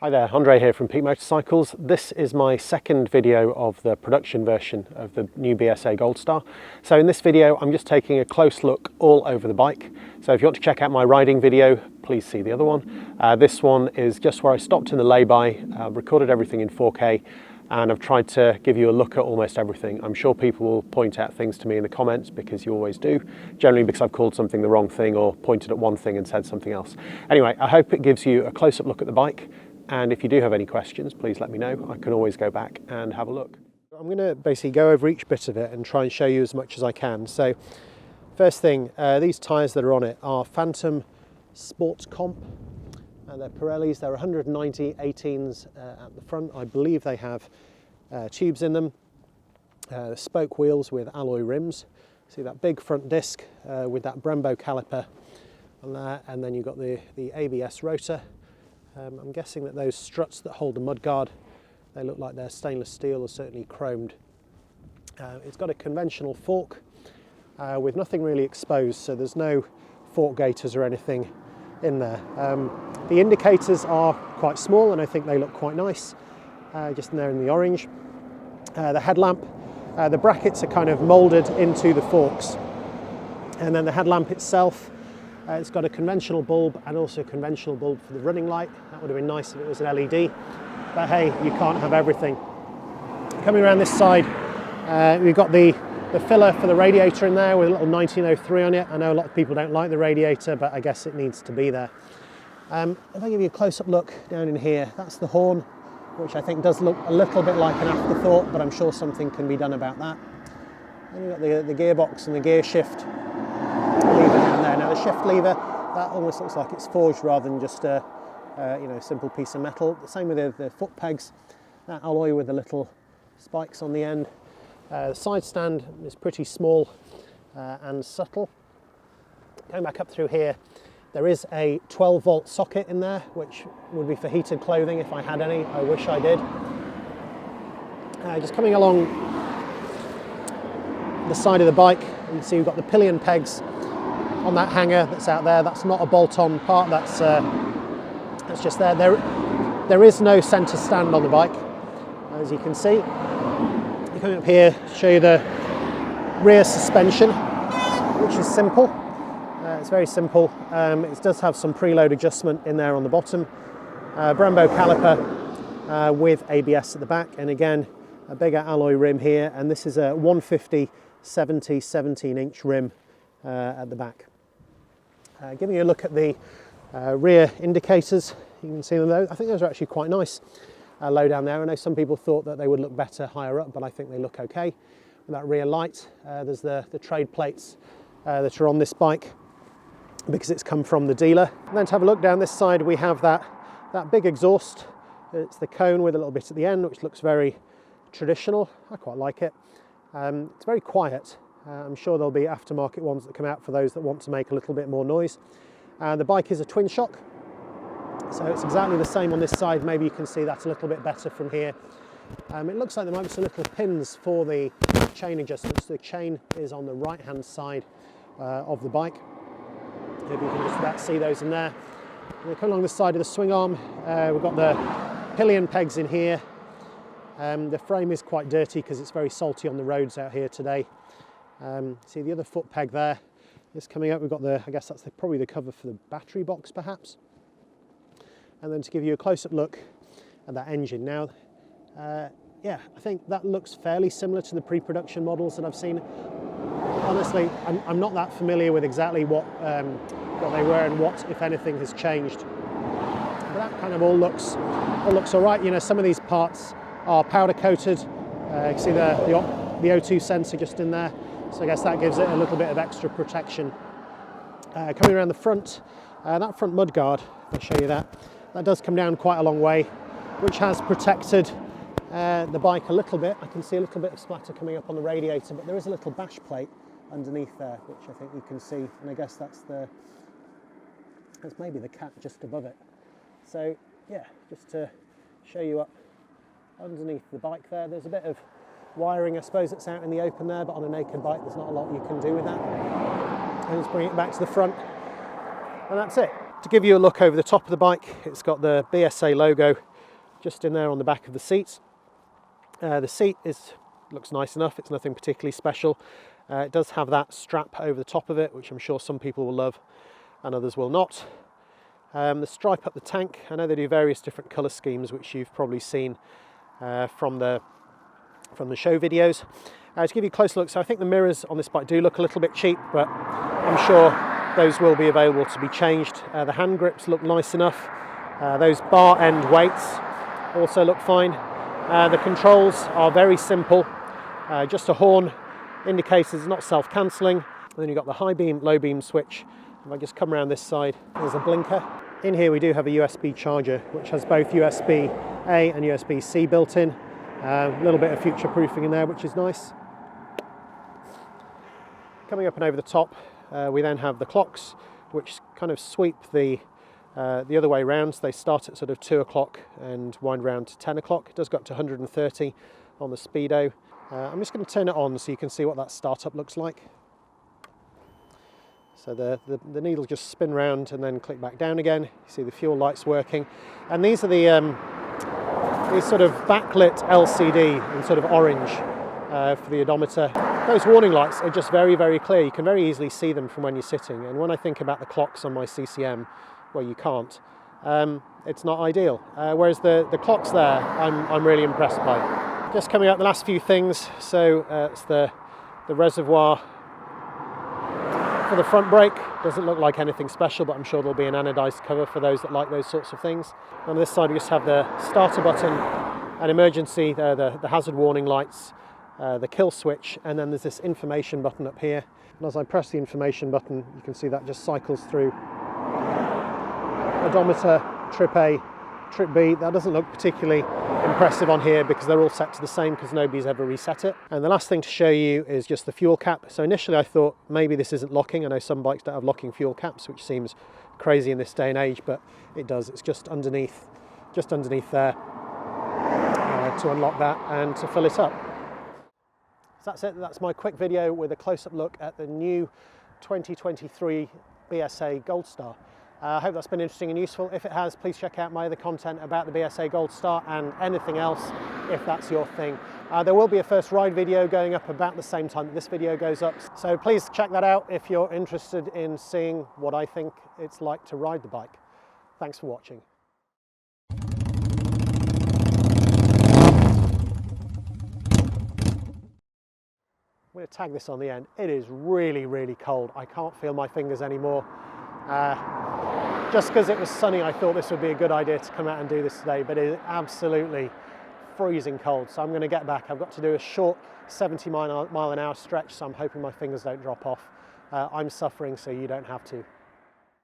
Hi there, Andre here from Peak Motorcycles. This is my second video of the production version of the new BSA Gold Star. So in this video, I'm just taking a close look all over the bike. So if you want to check out my riding video, please see the other one. This one is just where I stopped in the lay-by, recorded everything in 4K, and I've tried to give you a look at almost everything. I'm sure people will point out things to me in the comments, because you always do, generally because I've called something the wrong thing or pointed at one thing and said something else. Anyway, I hope it gives you a close-up look at the bike. And if you do have any questions, please let me know. I can always go back and have a look. I'm going to basically go over each bit of it and try and show you as much as I can. So first thing, these tyres that are on it are Phantom Sports Comp. They're Pirellis. They're 190 18s at the front. I believe they have tubes in them. Spoke wheels with alloy rims. See that big front disc with that Brembo caliper on there. And then you've got the ABS rotor. I'm guessing that those struts that hold the mudguard, they look like they're stainless steel or certainly chromed. It's got a conventional fork with nothing really exposed, so there's no fork gaiters or anything in there. The indicators are quite small and I think they look quite nice, just in there in the orange. The headlamp, the brackets are kind of moulded into the forks, and then the headlamp itself, it's got a conventional bulb and also a conventional bulb for the running light. That would have been nice if it was an LED, but hey, you can't have everything. Coming around this side, we've got the filler for the radiator in there with a little 1903 on it. I know a lot of people don't like the radiator, but I guess it needs to be there. If I give you a close-up look down in here, that's the horn, which I think does look a little bit like an afterthought, but I'm sure something can be done about that. Then you've got the gearbox and the gear shift lever down there. Now the shift lever, that almost looks like it's forged rather than just a simple piece of metal. The same with the foot pegs, that alloy with the little spikes on the end. The side stand is pretty small and subtle. Going back up through here, there is a 12-volt socket in there, which would be for heated clothing if I had any. I wish I did. Just coming along the side of the bike, you can see we've got the pillion pegs on that hanger that's out there. That's not a bolt-on part, that's just there. There is no centre stand on the bike, as you can see. Coming up here to show you the rear suspension, which is simple. It's very simple. It does have some preload adjustment in there on the bottom. Brembo caliper with ABS at the back, and again a bigger alloy rim here, and this is a 150/70 17-inch rim at the back. Giving you a look at the rear indicators, you can see them there. I think those are actually quite nice low down there. I know some people thought that they would look better higher up, but I think they look okay. With that rear light, there's the trade plates that are on this bike because it's come from the dealer. And then to have a look down this side, we have that big exhaust. It's the cone with a little bit at the end, which looks very traditional. I quite like it. It's very quiet. I'm sure there'll be aftermarket ones that come out for those that want to make a little bit more noise. The bike is a twin shock, so it's exactly the same on this side. Maybe you can see that a little bit better from here. It looks like there might be some little pins for the chain adjustments. The chain is on the right hand side of the bike. Maybe you can just about see those in there. And come along the side of the swing arm, we've got the pillion pegs in here. The frame is quite dirty because it's very salty on the roads out here today. See the other foot peg there is coming up. We've got I guess that's probably the cover for the battery box perhaps. And then to give you a close-up look at that engine. Now, yeah, I think that looks fairly similar to the pre-production models that I've seen. Honestly, I'm not that familiar with exactly what they were and what, if anything, has changed. But that kind of all looks all right. You know, some of these parts are powder coated. You can see the O2 sensor just in there. So I guess that gives it a little bit of extra protection. Coming around the front, that front mudguard, I'll show you that does come down quite a long way, which has protected the bike a little bit. I can see a little bit of splatter coming up on the radiator, but there is a little bash plate underneath there, which I think you can see, and I guess that's maybe the cap just above it. So yeah, just to show you up underneath the bike there's a bit of wiring, I suppose, that's out in the open there, but on a naked bike there's not a lot you can do with that. And let's bring it back to the front, and that's it. To give you a look over the top of the bike, it's got the BSA logo just in there on the back of the seat. The seat looks nice enough, it's nothing particularly special. It does have that strap over the top of it, which I'm sure some people will love and others will not. The stripe up the tank, I know they do various different colour schemes, which you've probably seen from the show videos. To give you a closer look, so I think the mirrors on this bike do look a little bit cheap, but I'm sure those will be available to be changed. The hand grips look nice enough. Those bar end weights also look fine. The controls are very simple. Just a horn, indicators, not self-cancelling. And then you've got the high beam, low beam switch. If I just come around this side, there's a blinker. In here we do have a USB charger, which has both USB-A and USB-C built in. A little bit of future proofing in there, which is nice. Coming up and over the top, we then have the clocks, which kind of sweep the other way round. So they start at sort of 2 o'clock and wind round to 10 o'clock. It does go up to 130 on the speedo. I'm just going to turn it on so you can see what that startup looks like. So the needle just spin round and then click back down again. You see the fuel lights working, and these are these sort of backlit LCD in sort of orange for the odometer. Those warning lights are just very, very clear. You can very easily see them from when you're sitting. And when I think about the clocks on my CCM, well, you can't. It's not ideal. Whereas the clocks there, I'm really impressed by. Just coming up, the last few things. So it's the reservoir for the front brake. Doesn't look like anything special, but I'm sure there'll be an anodized cover for those that like those sorts of things. On this side, we just have the starter button, an emergency, the hazard warning lights, the kill switch, and then there's this information button up here. And as I press the information button, you can see that just cycles through odometer, trip A, trip B. That doesn't look particularly impressive on here because they're all set to the same because nobody's ever reset it. And the last thing to show you is just the fuel cap. So initially I thought maybe this isn't locking. I know some bikes don't have locking fuel caps, which seems crazy in this day and age, but it does. It's just underneath there to unlock that and to fill it up. So that's it. That's my quick video with a close-up look at the new 2023 BSA Gold Star. I hope that's been interesting and useful. If it has, please check out my other content about the BSA Gold Star and anything else if that's your thing. There will be a first ride video going up about the same time that this video goes up, so please check that out if you're interested in seeing what I think it's like to ride the bike. Thanks for watching. I'm going to tag this on the end. It is really, really cold. I can't feel my fingers anymore. Just because it was sunny, I thought this would be a good idea to come out and do this today, but it is absolutely freezing cold. So I'm going to get back. I've got to do a short 70 mile an hour stretch, so I'm hoping my fingers don't drop off. I'm suffering, so you don't have to.